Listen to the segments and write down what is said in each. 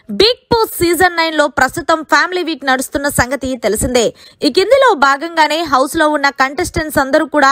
Big boss season 9 లో ప్రస్తుతం family week నడుస్తున్న సంగతి తెలిసిందే. ఈ కిందిలో భాగంగానే హౌస్ లో ఉన్న కంటెస్టెంట్స్ అందరూ కూడా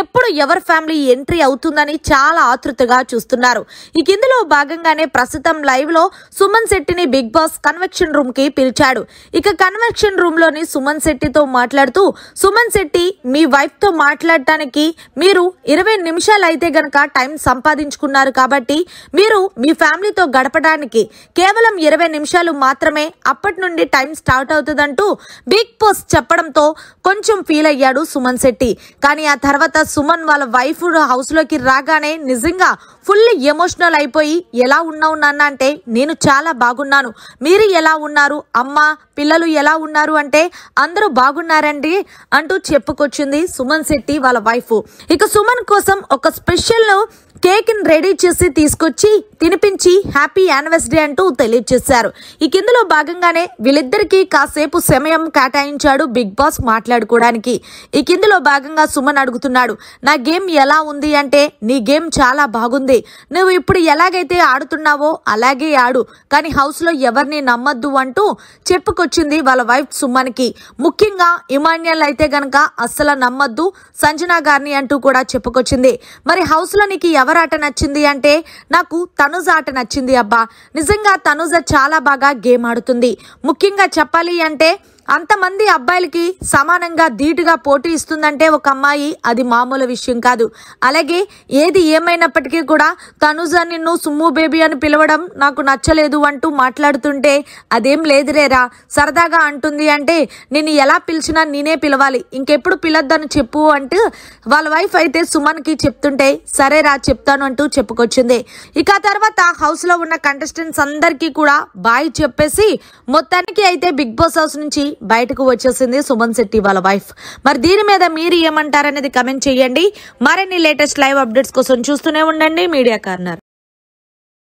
ఎప్పుడు ఎవరి ఫ్యామిలీ ఎంట్రీ అవుతుందని చాలా ఆతృతగా చూస్తున్నారు. ఈ కిందిలో భాగంగానే ప్రస్తుతం లైవ్ లో సుమన్ శెట్టిని బిగ్ బాస్ కన్వెన్షన్ రూమ్ కి పిలిచాడు. ఇక కన్వెన్షన్ రూమ్ లోని సుమన్ శెట్టితో మాట్లాడుతూ, సుమన్ శెట్టి మీ వైఫ్ తో మాట్లాడటానికి మీరు 20 నిమిషాలు అయితే గనక టైం సంపాదించుకున్నారు కాబట్టి మీరు మీ ఫ్యామిలీతో గడపడానికి కేవలం 20 నిమిషాలు మాత్రమే అప్పటి నుండి టైం స్టార్ట్ అవుతుందంటూ బిగ్ బాస్ చెప్పడంతో కొంచెం ఫీల్ అయ్యాడు సుమన్ శెట్టి. కానీ ఆ తర్వాత సుమన్ వాళ్ళ వైఫ్ హౌస్ లోకి రాగానే నిజంగా ఫుల్ ఎమోషనల్ అయిపోయి, ఎలా ఉన్నావు నాన్న అంటే, నేను చాలా బాగున్నాను, మీరు ఎలా ఉన్నారు, అమ్మ పిల్లలు ఎలా ఉన్నారు అంటే, అందరూ బాగున్నారండి అంటూ చెప్పుకొచ్చింది సుమన్ శెట్టి వాళ్ళ వైఫ్. ఇక సుమన్ కోసం ఒక స్పెషల్ కేక్ ని రెడీ చేసి తీసుకొచ్చి తినిపించి హ్యాపీ యానివర్సరీ అంటూ తెలియజేశారు. ఈ కిందలో భాగంగానే వీళ్ళిద్దరికీ కాసేపు సమయం కేటాయించాడు బిగ్ బాస్ మాట్లాడుకోవడానికి. ఈ కిందలో భాగంగా సుమన్ అడుగుతున్నాడు, నా గేమ్ ఎలా ఉంది అంటే, నీ గేమ్ చాలా బాగుంది, నువ్వు ఇప్పుడు ఎలాగైతే ఆడుతున్నావో అలాగే ఆడు, కానీ హౌస్ లో ఎవరిని నమ్మద్దు అంటూ చెప్పుకొచ్చింది వాళ్ళ వైఫ్ సుమన్ కి. ముఖ్యంగా ఇమాన్యుయల్ అయితే గనక అస్సలు నమ్మద్దు సంజన గారిని అంటూ కూడా చెప్పుకొచ్చింది. మరి హౌస్ లో నీకు ఎవరాట నచ్చింది అంటే, నాకు తనుజ ఆట నచ్చింది అబ్బా, నిజంగా తనుజ చాలా బాగా గేమ్ ఆడుతుంది. ముఖ్యంగా చెప్పాలి అంటే అంతమంది అబ్బాయిలకి సమానంగా ధీటుగా పోటీ ఇస్తుందంటే ఒక అమ్మాయి, అది మామూలు విషయం కాదు. అలాగే ఏది ఏమైనప్పటికీ కూడా తనుజ నిన్ను సుమ్ము బేబీ అని పిలవడం నాకు నచ్చలేదు అంటూ మాట్లాడుతుంటే, అదేం లేదురేరా సరదాగా అంటుంది అంటే, నిన్ను ఎలా పిలిచినా నేనే పిలవాలి, ఇంకెప్పుడు పిలొద్దని చెప్పు అంటూ వాళ్ళ వైఫ్ అయితే సుమన్ కి చెప్తుంటే, సరేరా చెప్తాను అంటూ చెప్పుకొచ్చింది. ఇక తర్వాత హౌస్ లో ఉన్న కంటెస్టెంట్స్ అందరికీ కూడా బాయ్ చెప్పేసి మొత్తానికి అయితే బిగ్ బాస్ హౌస్ నుంచి బయటకు వచ్చేసింది సుమన్ శెట్టి వాళ్ళ వైఫ్. మరి దీని మీద మీరు ఏమంటారనేది కమెంట్ చేయండి. మరిన్ని లేటెస్ట్ లైవ్ అప్డేట్స్ కోసం చూస్తూనే ఉండండి మీడియా కార్నర్.